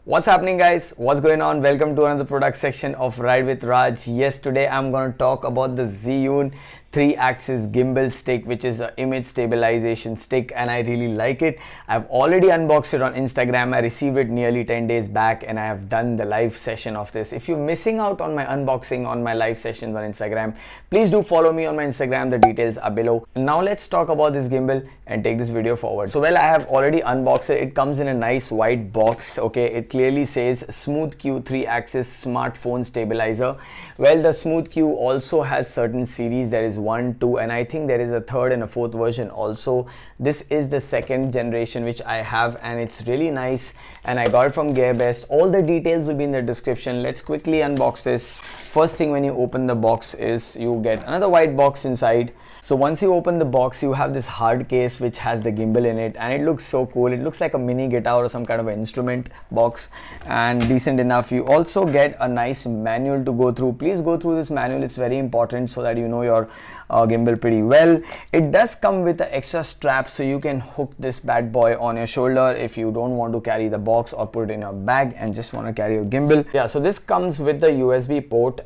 What's happening, guys? What's going on? Welcome to another product section of Ride with Raj. Yes, today I'm going to talk about the Zhiyun 3-axis gimbal stick, which is an image stabilization stick, and I really like it. I've already unboxed it on Instagram. I received it nearly 10 days back and I have done the live session of this. If you're missing out on my unboxing on my live sessions on Instagram, please do follow me on my Instagram. The details are below. Now let's talk about this gimbal and take this video forward. So I have already unboxed it. It comes in a nice white box. Okay, it clearly says Smooth Q 3-axis smartphone stabilizer. Well, the Smooth Q also has certain series. There is 1, 2, and I think there is a third and a fourth version also. This is the second generation which I have, and it's really nice, and I got it from Gearbest. All the details will be in the description. Let's quickly unbox this. First thing when you open the box is you get another white box inside. So once you open the box, you have this hard case which has the gimbal in it, and it looks so cool. It looks like a mini guitar or some kind of an instrument box, and decent enough. You also get a nice manual to go through. Please go through this manual. It's very important so that you know your gimbal pretty well. It does come with an extra strap, so you can hook this bad boy on your shoulder if you don't want to carry the box or put it in your bag and just want to carry your gimbal. Yeah, so this comes with the USB port.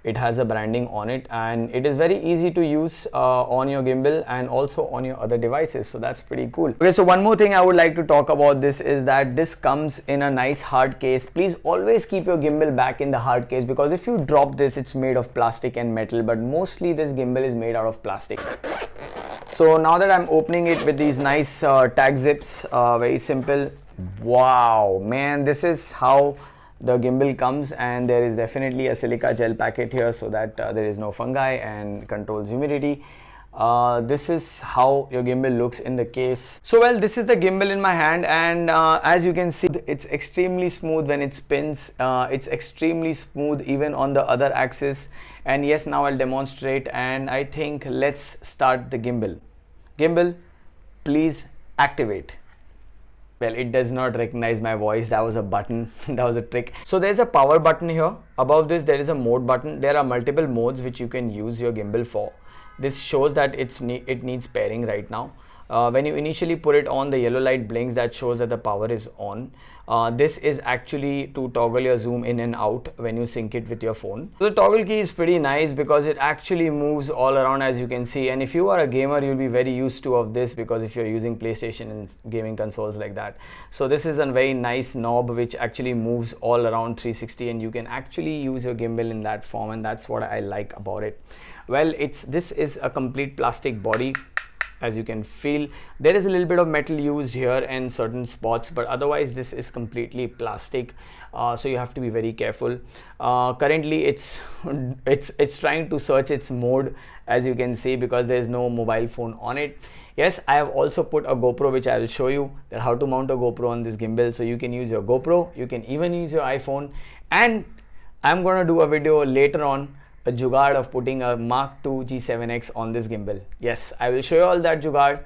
It has a branding on it, and it is very easy to use on your gimbal and also on your other devices, so that's pretty cool. Okay, so one more thing I would like to talk about this is that this comes in a nice hard case. Please always keep your gimbal back in the hard case, because if you drop this, it's made of plastic and metal, but mostly this gimbal is made out of plastic. So now that I'm opening it with these nice tag zips, very simple. Wow, man, this is how the gimbal comes, and there is definitely a silica gel packet here so that there is no fungi and controls humidity. This is how your gimbal looks in the case. So well, this is the gimbal in my hand, and as you can see, it's extremely smooth when it spins. It's extremely smooth even on the other axis. And yes, now I'll demonstrate, and I think let's start the gimbal. Gimbal, please activate. Well, it does not recognize my voice. That was a button. That was a trick. So there's a power button here. Above this, there is a mode button. There are multiple modes which you can use your gimbal for. This shows that it needs pairing right now. When you initially put it on, the yellow light blinks. That shows that the power is on. This is actually to toggle your zoom in and out when you sync it with your phone. So the toggle key is pretty nice because it actually moves all around, as you can see. And if you are a gamer, you'll be very used to of this, because if you're using PlayStation and gaming consoles like that. So this is a very nice knob which actually moves all around 360, and you can actually use your gimbal in that form, and that's what I like about it. Well, this is a complete plastic body. As you can feel, there is a little bit of metal used here in certain spots, but otherwise this is completely plastic, so you have to be very careful. Currently it's trying to search its mode, as you can see, because there is no mobile phone on it. Yes, I have also put a GoPro, which I will show you that how to mount a GoPro on this gimbal. So you can use your GoPro, you can even use your iPhone, and I'm gonna do a video later on, a jugaad of putting a Mark II G7X on this gimbal. Yes, I will show you all that jugaad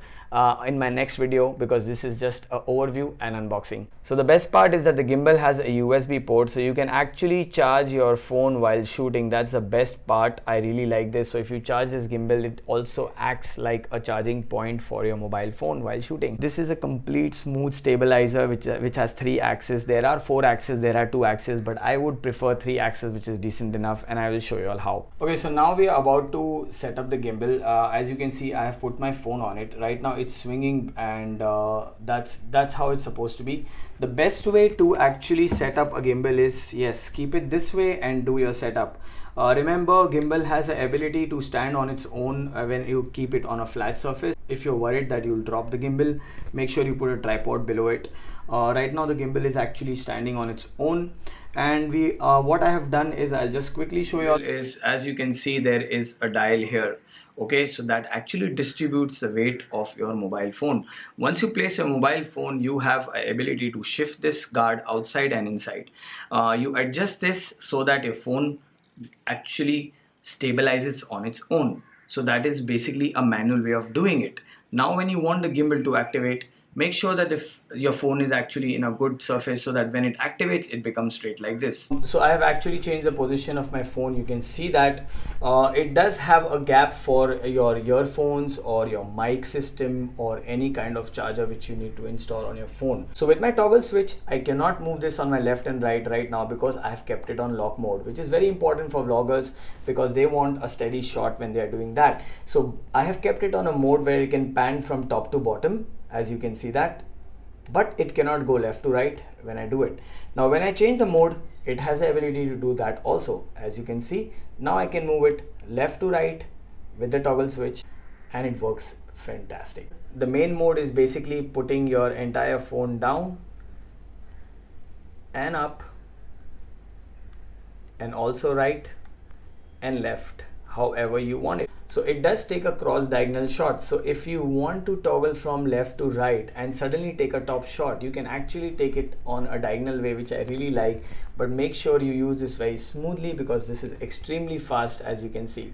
in my next video, because this is just an overview and unboxing. So the best part is that the gimbal has a USB port, so you can actually charge your phone while shooting. That's the best part. I really like this. So if you charge this gimbal, it also acts like a charging point for your mobile phone while shooting. This is a complete smooth stabilizer which has 3 axes. There are 4 axes, there are 2 axes, but I would prefer 3 axes, which is decent enough, and I will show you all how. Okay, so now we are about to set up the gimbal. As you can see, I have put my phone on it. Right now it's swinging, and that's how it's supposed to be. The best way to actually set up a gimbal is, yes, keep it this way and do your setup. Remember, gimbal has the ability to stand on its own when you keep it on a flat surface. If you're worried that you'll drop the gimbal, make sure you put a tripod below it. Right now the gimbal is actually standing on its own, and what I have done is, I'll just quickly show you all, is, as you can see, there is a dial here. Okay, so that actually distributes the weight of your mobile phone. Once you place your mobile phone, you have an ability to shift this guard outside and inside. You adjust this so that your phone actually stabilizes on its own. So that is basically a manual way of doing it. Now when you want the gimbal to activate, make sure that if your phone is actually in a good surface, so that when it activates it becomes straight like this. So I have actually changed the position of my phone. You can see that it does have a gap for your earphones or your mic system or any kind of charger which you need to install on your phone. So with my toggle switch, I cannot move this on my left and right now because I have kept it on lock mode, which is very important for vloggers because they want a steady shot when they are doing that. So I have kept it on a mode where you can pan from top to bottom, as you can see that, but it cannot go left to right when I do it. Now when I change the mode, it has the ability to do that also. As you can see, now I can move it left to right with the toggle switch and it works fantastic. The main mode is basically putting your entire phone down and up, and also right and left, however you want it. So it does take a cross diagonal shot. So if you want to toggle from left to right and suddenly take a top shot, you can actually take it on a diagonal way, which I really like. But make sure you use this very smoothly because this is extremely fast, as you can see.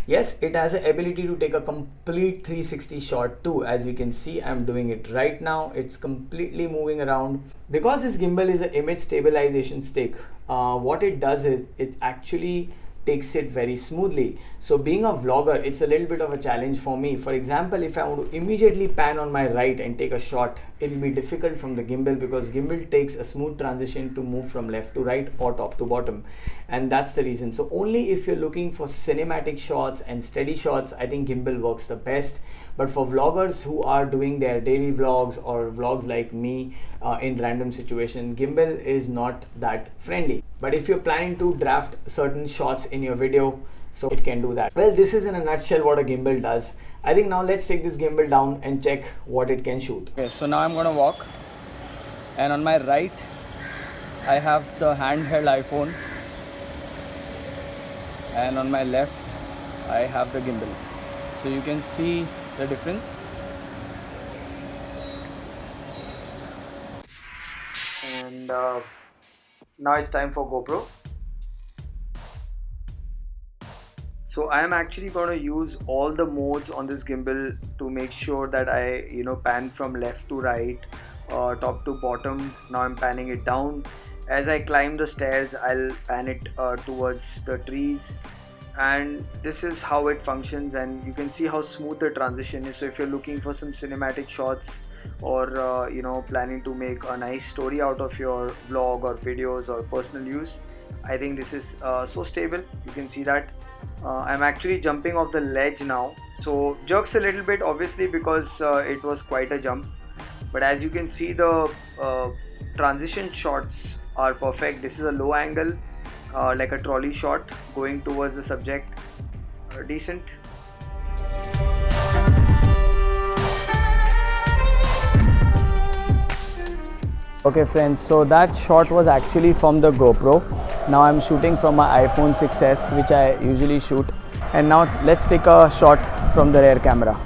Yes, it has the ability to take a complete 360 shot too. As you can see, I'm doing it right now. It's completely moving around. Because this gimbal is an image stabilization stick, what it does is it actually takes it very smoothly. So being a vlogger, it's a little bit of a challenge for me. For example, if I want to immediately pan on my right and take a shot, it will be difficult from the gimbal because gimbal takes a smooth transition to move from left to right or top to bottom, and that's the reason. So only if you're looking for cinematic shots and steady shots, I think gimbal works the best. But for vloggers who are doing their daily vlogs or vlogs like me in random situation, gimbal is not that friendly. But if you're planning to draft certain shots in your video, so it can do that. Well, this is in a nutshell what a gimbal does. I think now let's take this gimbal down and check what it can shoot. Okay, so now I'm gonna walk, and on my right I have the handheld iPhone, and on my left I have the gimbal. So you can see the difference. And now it's time for GoPro. So I am actually going to use all the modes on this gimbal to make sure that I pan from left to right, top to bottom. Now I'm panning it down. As I climb the stairs, I'll pan it towards the trees, and this is how it functions. And you can see how smooth the transition is. So if you're looking for some cinematic shots or planning to make a nice story out of your vlog or videos or personal use, I think this is so stable. You can see that I'm actually jumping off the ledge now, so jerks a little bit obviously because it was quite a jump, but as you can see the transition shots are perfect. This is a low angle, like a trolley shot going towards the subject, decent. Okay friends, so that shot was actually from the GoPro. Now I'm shooting from my iPhone 6s, which I usually shoot. And now let's take a shot from the rear camera.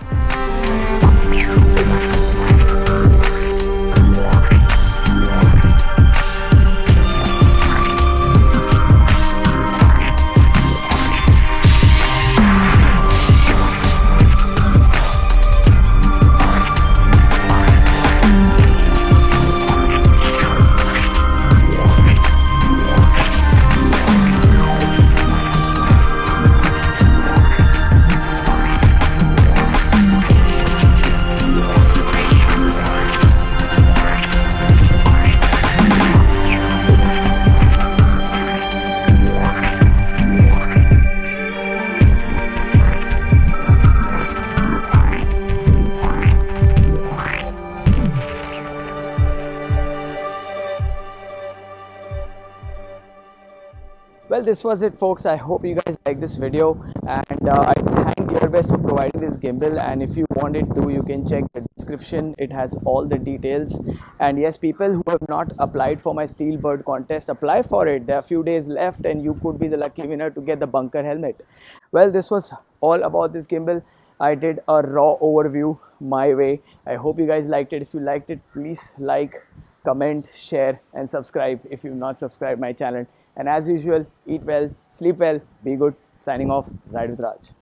Well, this was it folks. I hope you guys like this video, and I thank Gearbest for providing this gimbal. And if you want it to, you can check the description. It has all the details. And yes, people who have not applied for my Steel Bird contest, apply for it. There are a few days left and you could be the lucky winner to get the bunker helmet. Well, this was all about this gimbal. I did a raw overview my way. I hope you guys liked it. If you liked it, please like, comment, share and subscribe if you've not subscribed my channel. And as usual, eat well, sleep well, be good. Signing off, Ride with Raj.